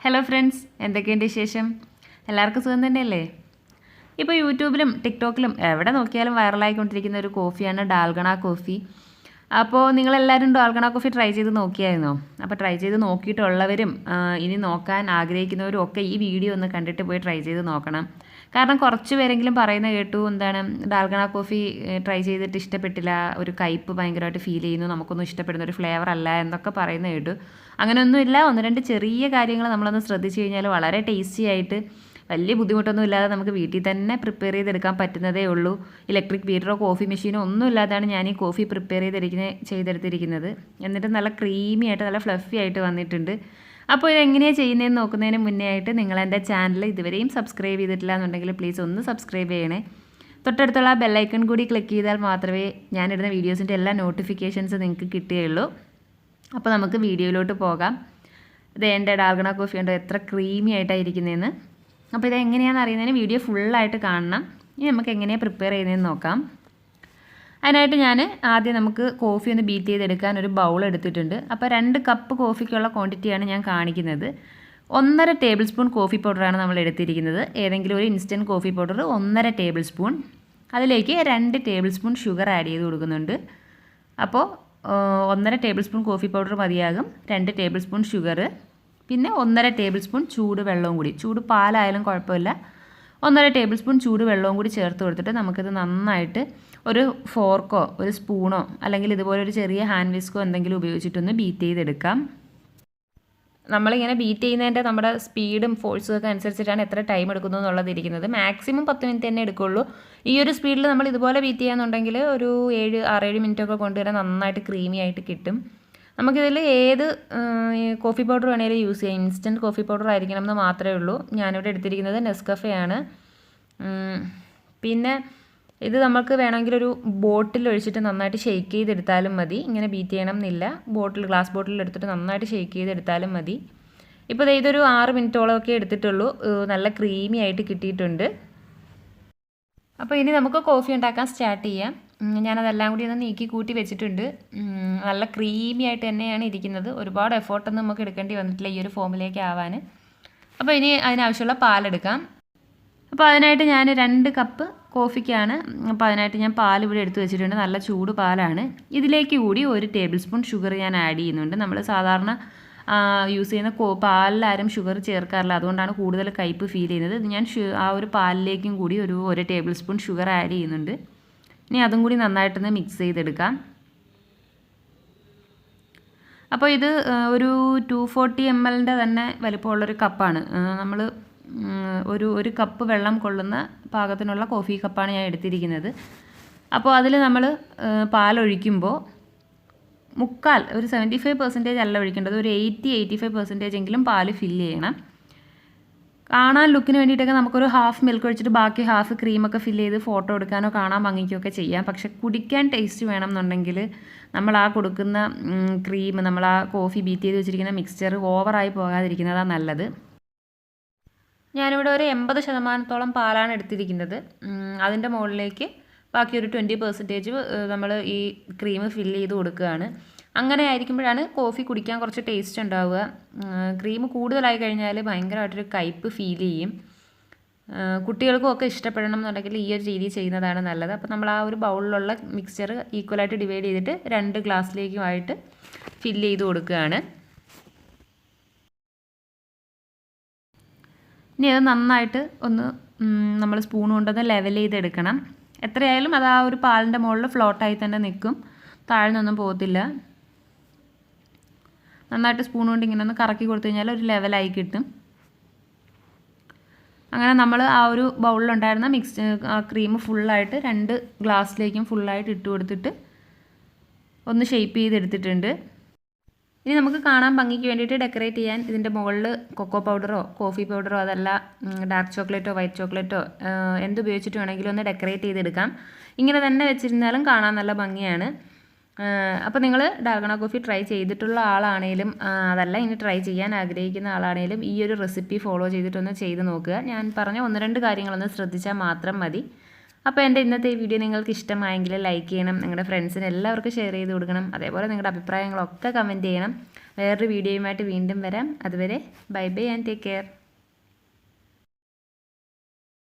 Hello friends, എന്തൊക്കെയുണ്ട് വിശേഷം? എല്ലാവർക്കും സുഖം തന്നെയല്ലേ? ഇപ്പോൾ യൂട്യൂബിലും ടിക്ടോക്കിലും എവിടെ നോക്കിയാലും വൈറലായിക്കൊണ്ടിരിക്കുന്ന ഒരു കോഫിയാണ് ഡാൽഗണ കോഫി. അപ്പോൾ നിങ്ങളെല്ലാവരും ഡാൽഗണ കോഫി ട്രൈ ചെയ്ത് നോക്കിയായിരുന്നോ? അപ്പോൾ ട്രൈ ചെയ്ത് നോക്കിയിട്ടുള്ളവരും ഇനി നോക്കാൻ ആഗ്രഹിക്കുന്നവരും ഒക്കെ ഈ വീഡിയോ ഒന്ന് കണ്ടിട്ട് പോയി ട്രൈ ചെയ്ത് നോക്കണം. കാരണം കുറച്ച് പേരെങ്കിലും പറയുന്ന കേട്ടു, എന്താണ് ഡാൽഗണ കോഫി ട്രൈ ചെയ്തിട്ട് ഇഷ്ടപ്പെട്ടില്ല, ഒരു കയ്പ്പ് ഭയങ്കരമായിട്ട് ഫീൽ ചെയ്യുന്നു, നമുക്കൊന്നും ഇഷ്ടപ്പെടുന്ന ഒരു ഫ്ലേവർ അല്ല എന്നൊക്കെ പറയുന്ന കേട്ടു. അങ്ങനെയൊന്നുമില്ല. ഒന്ന് രണ്ട് ചെറിയ കാര്യങ്ങൾ നമ്മളൊന്ന് ശ്രദ്ധിച്ചു കഴിഞ്ഞാൽ വളരെ ടേസ്റ്റി ആയിട്ട് വലിയ ബുദ്ധിമുട്ടൊന്നും ഇല്ലാതെ നമുക്ക് വീട്ടിൽ തന്നെ പ്രിപ്പയർ ചെയ്തെടുക്കാൻ പറ്റുന്നതേ ഉള്ളൂ. ഇലക്ട്രിക് ബീറ്ററോ കോഫി മെഷീനോ ഒന്നും ഇല്ലാതാണ് ഞാൻ ഈ കോഫി പ്രിപ്പയർ ചെയ്തെടുത്തിരിക്കുന്നത്. എന്നിട്ട് നല്ല ക്രീമി ആയിട്ട് നല്ല ഫ്ലഫി ആയിട്ട് വന്നിട്ടുണ്ട്. അപ്പോൾ ഇതെങ്ങനെയാണ് ചെയ്യുന്നതെന്ന് നോക്കുന്നതിന് മുന്നേ ആയിട്ട് നിങ്ങൾ എൻ്റെ ചാനൽ ഇതുവരെയും സബ്സ്ക്രൈബ് ചെയ്തിട്ടില്ല എന്നുണ്ടെങ്കിൽ പ്ലീസ് ഒന്ന് സബ്സ്ക്രൈബ് ചെയ്യണേ. തൊട്ടടുത്തുള്ള ബെല്ലൈക്കൺ കൂടി ക്ലിക്ക് ചെയ്താൽ മാത്രമേ ഞാനിടുന്ന വീഡിയോസിൻ്റെ എല്ലാ നോട്ടിഫിക്കേഷൻസ് നിങ്ങൾക്ക് കിട്ടുകയുള്ളൂ. അപ്പോൾ നമുക്ക് വീഡിയോയിലോട്ട് പോകാം. ഇത് എൻ്റെ ഡാൽഗണ കോഫി ഉണ്ടോ എത്ര ക്രീമി ആയിട്ടാണ് ഇരിക്കുന്നതെന്ന്. അപ്പോൾ ഇത് എങ്ങനെയാണെന്ന് അറിയുന്നതിന് വീഡിയോ ഫുള്ളായിട്ട് കാണണം. ഇനി നമുക്ക് എങ്ങനെയാണ് പ്രിപ്പയർ ചെയ്യുന്നതെന്ന് നോക്കാം. അതിനായിട്ട് ഞാൻ ആദ്യം നമുക്ക് കോഫി ഒന്ന് ബീറ്റ് ചെയ്തെടുക്കാൻ ഒരു ബൗൾ എടുത്തിട്ടുണ്ട്. അപ്പോൾ 2 കപ്പ് കോഫിക്കുള്ള ക്വാണ്ടിറ്റിയാണ് ഞാൻ കാണിക്കുന്നത്. 1.5 ടേബിൾ സ്പൂൺ കോഫി പൗഡറാണ് നമ്മൾ എടുത്തിരിക്കുന്നത്. ഏതെങ്കിലും ഒരു instant coffee powder 1.5 table spoon. അതിലേക്ക് 2 ടേബിൾ സ്പൂൺ ഷുഗർ ആഡ് ചെയ്ത് കൊടുക്കുന്നുണ്ട്. അപ്പോൾ 1.5 ടേബിൾ സ്പൂൺ കോഫി പൗഡർ മതിയാകും. 2 ടേബിൾ സ്പൂൺ ഷുഗർ, പിന്നെ 1.5 ടേബിൾ സ്പൂൺ ചൂട് വെള്ളവും കൂടി, ചൂട് പാലായാലും കുഴപ്പമില്ല, 1.5 ടേബിൾ സ്പൂൺ ചൂട് വെള്ളവും കൂടി ചേർത്ത് കൊടുത്തിട്ട് നമുക്കിത് നന്നായിട്ട് ഒരു ഫോർക്കോ ഒരു സ്പൂണോ അല്ലെങ്കിൽ ഇതുപോലെ ഒരു ചെറിയ ഹാൻഡ് വിസ്കോ എന്തെങ്കിലും ഉപയോഗിച്ചിട്ടൊന്ന് ബീറ്റ് ചെയ്തെടുക്കാം. നമ്മളിങ്ങനെ ബീറ്റ് ചെയ്യുന്നതിൻ്റെ നമ്മുടെ സ്പീഡും ഫോഴ്സും ഒക്കെ അനുസരിച്ചിട്ടാണ് എത്ര ടൈം എടുക്കുന്നു എന്നുള്ളത് ഇരിക്കുന്നത്. മാക്സിമം 10 മിനിറ്റ് തന്നെ എടുക്കുള്ളൂ. ഈ ഒരു സ്പീഡിൽ നമ്മൾ ഇതുപോലെ ബീറ്റ് ചെയ്യാന്നുണ്ടെങ്കിൽ ഒരു 6-7 മിനിറ്റൊക്കെ കൊണ്ടുവരാൻ നന്നായിട്ട് ക്രീമി ആയിട്ട് കിട്ടും. നമുക്കിതിൽ ഏത് കോഫി പൗഡർ വേണമെങ്കിലും യൂസ് ചെയ്യാം. ഇൻസ്റ്റൻറ്റ് കോഫി പൗഡർ ആയിരിക്കണം എന്ന് മാത്രമേ ഉള്ളൂ. ഞാനിവിടെ എടുത്തിരിക്കുന്നത് നെസ്കഫയാണ്. പിന്നെ ഇത് നമുക്ക് വേണമെങ്കിൽ ഒരു ബോട്ടിൽ ഒഴിച്ചിട്ട് നന്നായിട്ട് ഷെയ്ക്ക് ചെയ്തെടുത്താലും മതി. ഇങ്ങനെ ബീറ്റ് ചെയ്യണം എന്നില്ല. ഗ്ലാസ് ബോട്ടിൽ എടുത്തിട്ട് നന്നായിട്ട് ഷെയ്ക്ക് ചെയ്തെടുത്താലും മതി. ഇപ്പോൾ ഇതൊരു 6 മിനിറ്റോളമൊക്കെ എടുത്തിട്ടുള്ളൂ. നല്ല ക്രീമി ആയിട്ട് കിട്ടിയിട്ടുണ്ട്. അപ്പോൾ ഇനി നമുക്ക് കോഫി ഉണ്ടാക്കാൻ സ്റ്റാർട്ട് ചെയ്യാം. ഞാനതെല്ലാം കൂടി ഒന്ന് നീക്കി കൂട്ടി വെച്ചിട്ടുണ്ട്. നല്ല ക്രീമി ആയിട്ട് തന്നെയാണ് ഇരിക്കുന്നത്. ഒരുപാട് എഫേർട്ടൊന്നും നമുക്ക് എടുക്കേണ്ടി വന്നിട്ടില്ല ഈ ഒരു ഫോമിലേക്ക് ആവാൻ. അപ്പോൾ ഇനി അതിനാവശ്യമുള്ള പാലെടുക്കാം. അപ്പോൾ അതിനായിട്ട് ഞാൻ 2 കപ്പ് കോഫിക്കാണ്. അപ്പോൾ അതിനായിട്ട് ഞാൻ പാൽ ഇവിടെ എടുത്ത് വെച്ചിട്ടുണ്ട്. നല്ല ചൂട് പാലാണ്. ഇതിലേക്ക് കൂടി 1 ടേബിൾ സ്പൂൺ ഷുഗർ ഞാൻ ആഡ് ചെയ്യുന്നുണ്ട്. നമ്മൾ സാധാരണ യൂസ് ചെയ്യുന്ന പാലിലാരും ഷുഗർ ചേർക്കാറില്ല, അതുകൊണ്ടാണ് കൂടുതൽ കയ്പ്പ് ഫീൽ ചെയ്യുന്നത്. ഇത് ഞാൻ ആ ഒരു പാലിലേക്കും കൂടി 1 ടേബിൾ സ്പൂൺ ഷുഗർ ആഡ് ചെയ്യുന്നുണ്ട്. ഇനി അതും കൂടി നന്നായിട്ടൊന്ന് മിക്സ് ചെയ്തെടുക്കാം. അപ്പോൾ ഇത് ഒരു 240 ml തന്നെ വലിപ്പമുള്ളൊരു കപ്പാണ്. നമ്മൾ ഒരു കപ്പ് വെള്ളം കൊള്ളുന്ന പാകത്തിനുള്ള കോഫി കപ്പാണ് ഞാൻ എടുത്തിരിക്കുന്നത്. അപ്പോൾ അതിൽ നമ്മൾ പാലൊഴിക്കുമ്പോൾ ഒരു 75% അല്ല ഒഴിക്കേണ്ടത്, ഒരു 80-85% എങ്കിലും പാല് ഫില്ല് ചെയ്യണം. കാണാൻ ലുക്കിന് വേണ്ടിയിട്ടൊക്കെ നമുക്കൊരു ഹാഫ് മിൽക്ക് ഒഴിച്ചിട്ട് ബാക്കി ഹാഫ് ക്രീമൊക്കെ ഫില്ല് ചെയ്ത് ഫോട്ടോ എടുക്കാനോ കാണാൻ ഭംഗിക്കൊക്കെ ചെയ്യാം. പക്ഷെ കുടിക്കാൻ ടേസ്റ്റ് വേണം എന്നുണ്ടെങ്കിൽ നമ്മൾ ആ കൊടുക്കുന്ന ക്രീം, നമ്മൾ ആ കോഫി ബീറ്റ് ചെയ്ത് വെച്ചിരിക്കുന്ന മിക്സ്ചർ ഓവറായി പോകാതിരിക്കുന്നതാണ് നല്ലത്. ഞാനിവിടെ ഒരു 80% പാലാണ് എടുത്തിരിക്കുന്നത്. അതിൻ്റെ മുകളിലേക്ക് ബാക്കി ഒരു 20% നമ്മൾ ഈ ക്രീം ഫില്ല് ചെയ്ത് കൊടുക്കുകയാണ്. അങ്ങനെ ആയിരിക്കുമ്പോഴാണ് കോഫി കുടിക്കാൻ കുറച്ച് ടേസ്റ്റ് ഉണ്ടാവുക. ക്രീം കൂടുതലായി കഴിഞ്ഞാൽ ഭയങ്കരമായിട്ടൊരു കയ്പ്പ് ഫീൽ ചെയ്യും. കുട്ടികൾക്കും ഒക്കെ ഇഷ്ടപ്പെടണം എന്നുണ്ടെങ്കിൽ ഈ ഒരു രീതി ചെയ്യുന്നതാണ് നല്ലത്. അപ്പോൾ നമ്മൾ ആ ഒരു ബൗളിലുള്ള മിക്സ്ചർ ഈക്വലായിട്ട് ഡിവൈഡ് ചെയ്തിട്ട് 2 ഗ്ലാസ്സിലേക്കുമായിട്ട് ഫില്ല് ചെയ്ത് കൊടുക്കുകയാണ്. ഇനി അത് നന്നായിട്ട് ഒന്ന് നമ്മൾ സ്പൂൺ കൊണ്ടൊന്ന് ലെവൽ ചെയ്തെടുക്കണം. എത്രയായാലും അത് ആ ഒരു പാലിൻ്റെ മുകളിൽ ഫ്ലോട്ടായി തന്നെ നിൽക്കും, താഴ്ന്നൊന്നും പോകത്തില്ല. നന്നായിട്ട് സ്പൂൺ കൊണ്ട് ഇങ്ങനെ ഒന്ന് കറക്കി കൊടുത്തു കഴിഞ്ഞാൽ ഒരു ലെവലായി കിട്ടും. അങ്ങനെ നമ്മൾ ആ ഒരു ബൗളിലുണ്ടായിരുന്ന ക്രീം ഫുള്ളായിട്ട് 2 ഗ്ലാസ്സിലേക്കും ഫുള്ളായിട്ട് ഇട്ട് കൊടുത്തിട്ട് ഒന്ന് ഷേപ്പ് ചെയ്തെടുത്തിട്ടുണ്ട്. ഇനി നമുക്ക് കാണാൻ ഭംഗിക്ക് വേണ്ടിയിട്ട് ഡെക്കറേറ്റ് ചെയ്യാൻ ഇതിൻ്റെ മുകളിൽ കൊക്കോ പൗഡറോ കോഫി പൗഡറോ അതല്ല ഡാർക്ക് ചോക്ലേറ്റോ വൈറ്റ് ചോക്ലേറ്റോ എന്തുപയോഗിച്ചിട്ട് വേണമെങ്കിലും ഒന്ന് ഡെക്കറേറ്റ് ചെയ്തെടുക്കാം. ഇങ്ങനെ തന്നെ വെച്ചിരുന്നാലും കാണാൻ നല്ല ഭംഗിയാണ്. അപ്പോൾ നിങ്ങൾ ഡാൽഗണ കോഫി ട്രൈ ചെയ്തിട്ടുള്ള ആളാണേലും അതല്ല ഇനി ട്രൈ ചെയ്യാൻ ആഗ്രഹിക്കുന്ന ആളാണേലും ഈ ഒരു റെസിപ്പി ഫോളോ ചെയ്തിട്ടൊന്ന് ചെയ്ത് നോക്കുക. ഞാൻ പറഞ്ഞ 1-2 കാര്യങ്ങളൊന്ന് ശ്രദ്ധിച്ചാൽ മാത്രം മതി. അപ്പോൾ എൻ്റെ ഇന്നത്തെ ഈ വീഡിയോ നിങ്ങൾക്ക് ഇഷ്ടമായെങ്കിൽ ലൈക്ക് ചെയ്യണം, നിങ്ങളുടെ ഫ്രണ്ട്സിന് എല്ലാവർക്കും ഷെയർ ചെയ്ത് കൊടുക്കണം. അതേപോലെ നിങ്ങളുടെ അഭിപ്രായങ്ങളൊക്കെ കമൻറ്റ് ചെയ്യണം. വേറൊരു വീഡിയോയുമായിട്ട് വീണ്ടും വരാം. അതുവരെ bye bye and take care.